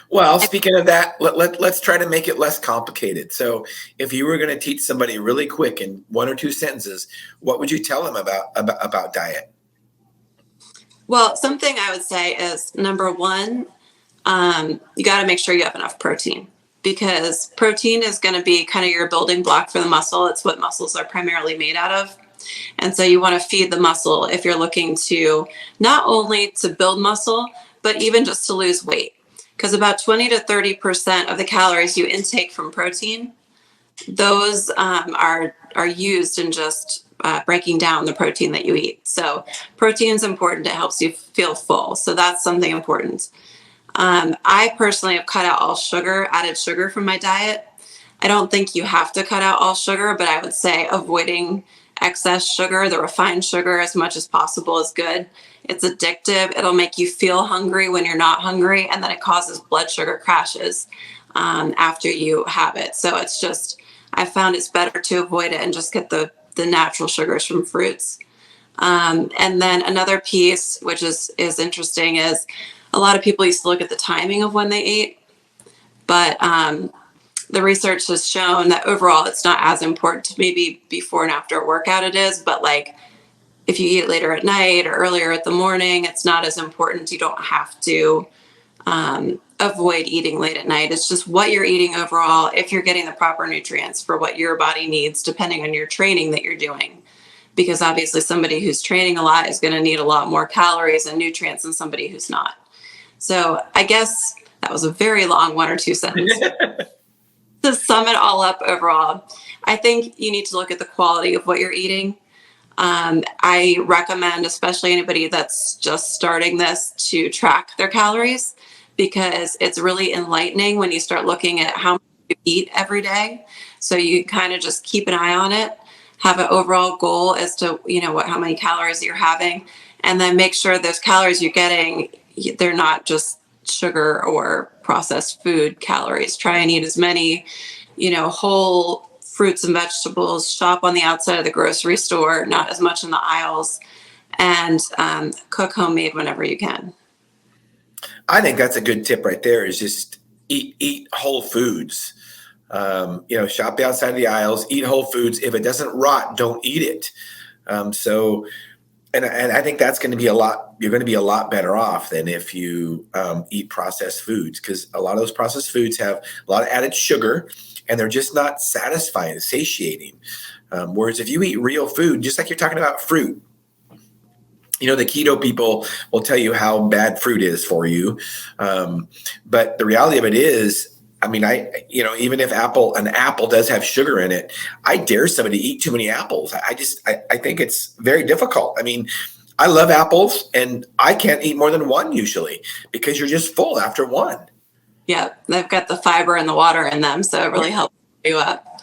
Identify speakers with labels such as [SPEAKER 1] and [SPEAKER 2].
[SPEAKER 1] Well, speaking of that, let's try to make it less complicated. So if you were going to teach somebody really quick in one or two sentences, what would you tell them about diet?
[SPEAKER 2] Well, something I would say is number one, you got to make sure you have enough protein, because protein is going to be kind of your building block for the muscle. It's what muscles are primarily made out of. And so you want to feed the muscle if you're looking to not only to build muscle, but even just to lose weight. Because about 20 to 30% of the calories you intake from protein, those are used in just breaking down the protein that you eat. So protein is important. It helps you feel full. So that's something important. I personally have cut out all sugar, added sugar from my diet. I don't think you have to cut out all sugar, but I would say avoiding excess sugar, the refined sugar, as much as possible is good. It's addictive. It'll make you feel hungry when you're not hungry, and then it causes blood sugar crashes after you have it. So it's just, I found it's better to avoid it and just get the natural sugars from fruits. And then another piece, which is interesting, is a lot of people used to look at the timing of when they ate, but the research has shown that overall it's not as important. Maybe before and after a workout it is, but like if you eat later at night or earlier at the morning, it's not as important. You don't have to avoid eating late at night. It's just what you're eating overall, if you're getting the proper nutrients for what your body needs, depending on your training that you're doing. Because obviously somebody who's training a lot is going to need a lot more calories and nutrients than somebody who's not. So I guess that was a very long one or two sentences. To sum it all up overall, I think you need to look at the quality of what you're eating. I recommend, especially anybody that's just starting this, to track their calories, because it's really enlightening when you start looking at how much you eat every day. So you kind of just keep an eye on it, have an overall goal as to, how many calories you're having, and then make sure those calories you're getting, they're not just sugar or processed food calories. Try and eat as many, whole fruits and vegetables. Shop on the outside of the grocery store, not as much in the aisles, and cook homemade whenever you can.
[SPEAKER 1] I think that's a good tip right there, is just eat whole foods. Shop outside of the aisles, eat whole foods. If it doesn't rot, don't eat it. And I think that's going to be you're going to be a lot better off than if you eat processed foods, because a lot of those processed foods have a lot of added sugar and they're just not satisfying, satiating. Whereas if you eat real food, just like you're talking about fruit, the keto people will tell you how bad fruit is for you. But the reality of it is, even if an apple does have sugar in it, I dare somebody to eat too many apples. I think it's very difficult. I love apples and I can't eat more than one usually, because you're just full after one.
[SPEAKER 2] Yeah, they've got the fiber and the water in them, so it really helps you up.